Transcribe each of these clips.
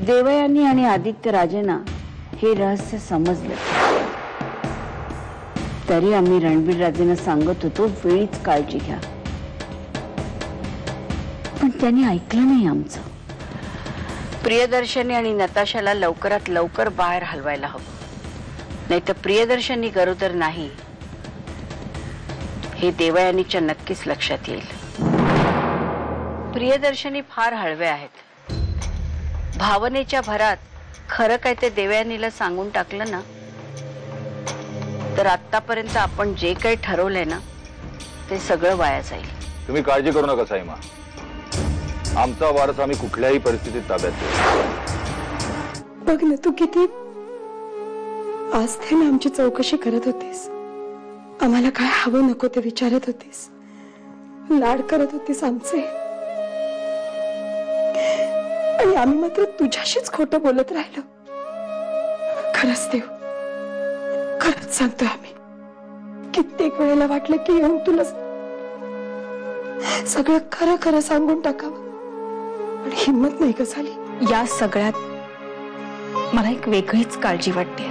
देवयानी आणि आदित्य राजेंना हे रहस्य समजलं, तरी आम्ही रणबीर राजेंना सांगत होतो वेळीच काळजी घ्या, पण त्यांनी ऐकलं नाही आमचं. प्रियदर्शनी आणि नताशाला लवकरात लवकर बाहेर हलवायला हवं, नाही तर प्रियदर्शनी गरोदर नाही हे देवयानीच्या नक्कीच लक्षात येईल. प्रियदर्शनी फार हळवे आहेत. भावनेच्या भरात खरं काय ते देवयानीला सांगून टाकलं ना, तर आतापर्यंत आपण जे काही ठरवलंय ना ते सगळं वाया जाईल. तुम्ही काळजी करू नका साईमा, आमचा वारस आम्ही कुठल्याही परिस्थितीत ताब्यात घेऊ. बघ ना, तू किती आस्थेने आमची चौकशी करत होतीस, आम्हाला काय हवं नको ते विचारत होतीस, लाड करत होतीस आमचे, आणि आम्ही मात्र तुझ्याशीच खोटं बोलत राहिलो. खरंच देव, खरंच सांगतोय आम्ही, कित्येक वेळेला वाटलं की येऊन तुला सगळं खरं खरं सांगून टाकावं, पण हिम्मत नाही का झाली. या सगळ्यात मला एक वेगळीच काळजी वाटते.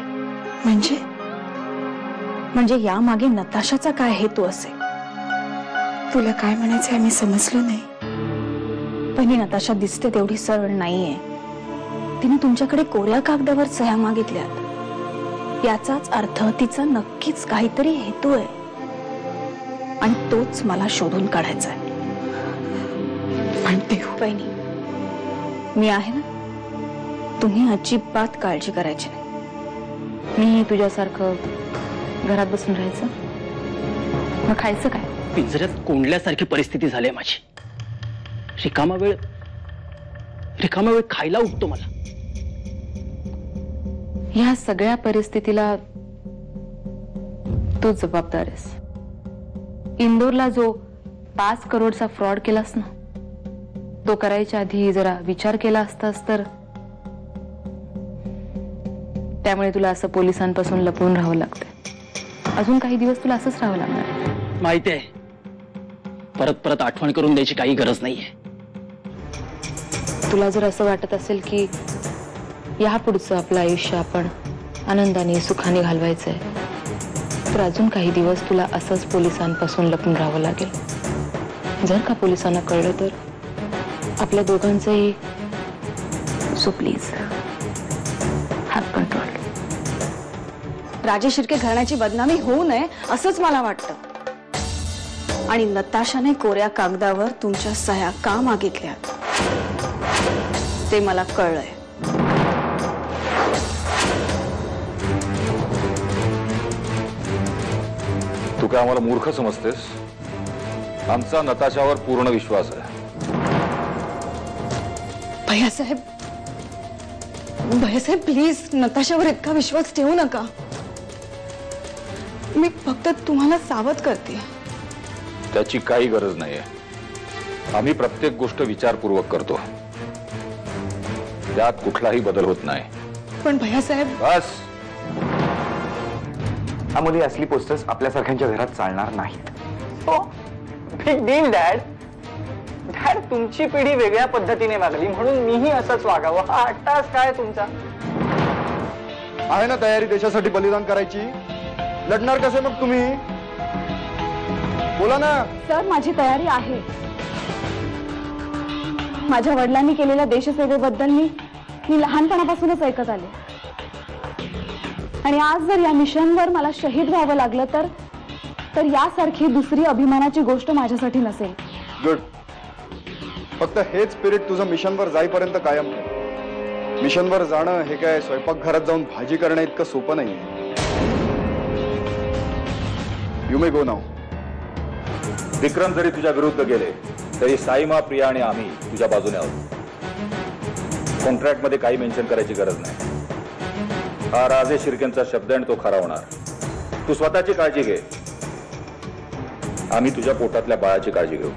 म्हणजे यामागे नताशाचा काय हेतू असेल? तुला काय म्हणायचं आम्ही समजलो नाही. पण ही नताशा दिसते तेवढी सरळ नाहीये. तिने तुमच्याकडे कोऱ्या कागदावर सह्या मागितल्यात, याचाच अर्थ तिचा नक्कीच काहीतरी हेतू आहे, आणि तोच मला शोधून काढायचा आहे. म्हणते वहिनी, मी आहे ना, तुम्ही अजिबात काळजी करायची नाही. मी तुझ्यासारखं घरात बसून राहायचं, मग खायचं काय? पिंजऱ्यात कोंडल्यासारखी परिस्थिती झाली माझी. रिकामा वेळ खायला उठतो मला. ह्या सगळ्या परिस्थितीला तू जबाबदार आहेस. इंदोरला जो 5 करोडचा फ्रॉड केलास ना, तो करायच्या आधी जरा विचार केला असतास तर, त्यामुळे तुला असं पोलिसांपासून लपवून राहावं लागतंय. अजून काही दिवस तुला असंच राहावं लागणार. माहिती आहे, परत परत आठवण करून द्यायची काही गरज नाहीये. तुला जर असं वाटत असेल की यापुढचं आपलं आयुष्य आपण आनंदाने सुखाने घालवायचंय, तर अजून काही दिवस तुला असंच पोलिसांपासून लपून राहावं लागेल. जर का पोलिसांना कळलं तर आपल्या दोघांचंही. So please have control. Raje Shirke घराण्याची बदनामी होऊ नये असंच मला वाटतं. आणि नताशाने कोऱ्या कागदावर तुमच्या सह्या का मागितल्या ते मला कळलंय. तू काय आम्हाला मूर्ख समजतेस? आमचा नताशावर पूर्ण विश्वास आहे. भैयासाहेब प्लीज नताशावर इतका विश्वास ठेवू नका. मी फक्त तुम्हाला सावध करते. त्याची काही गरज नाहीये. आम्ही प्रत्येक गोष्ट विचारपूर्वक करतो, त्यात कुठलाही बदल होत नाही. पण भैयासाहेब, बस. अमोली, असली पोस्टर्स आपल्यासारख्यांच्या घरात चालणार नाहीत. हो, बिग डील डॅड. डॅड, तुमची पिढी वेगळ्या पद्धतीने वागली म्हणून मीही असंच वागावं, हा अट्टास काय तुमचा? आहे ना तयारी देशासाठी बलिदान करायची? लढणार कसे मग तुम्ही? बोला ना. सर, माझी तयारी आहे. माझ्या वडिलांनी केलेल्या देशसेवेबद्दल मी लहानपणापासूनच ऐकत आले, आणि आज जर या मिशनवर मला शहीद व्हावं लागलं तर यासारखी दुसरी अभिमानाची गोष्ट माझ्यासाठी नसेल. गुड. फक्त हेच स्पिरिट तुझं मिशनवर जाईपर्यंत कायम ठेव. मिशनवर जाणं हे काय स्वयंपाकघरात जाऊन भाजी करणं इतकं सोपं नाहीये. You may go now. विक्रम जरी तुझ्या विरुद्ध गेले तरी साईमा, प्रिया आणि आम्ही तुझ्या बाजूने आहोत. कॉन्ट्रॅक्ट मध्ये काही मेन्शन करायची गरज नाही. हा राजे शिर्केंचा शब्द आणि तो खरा होणार. तू स्वतःची काळजी घे, आम्ही तुझ्या पोटातल्या बाळाची काळजी घेऊ.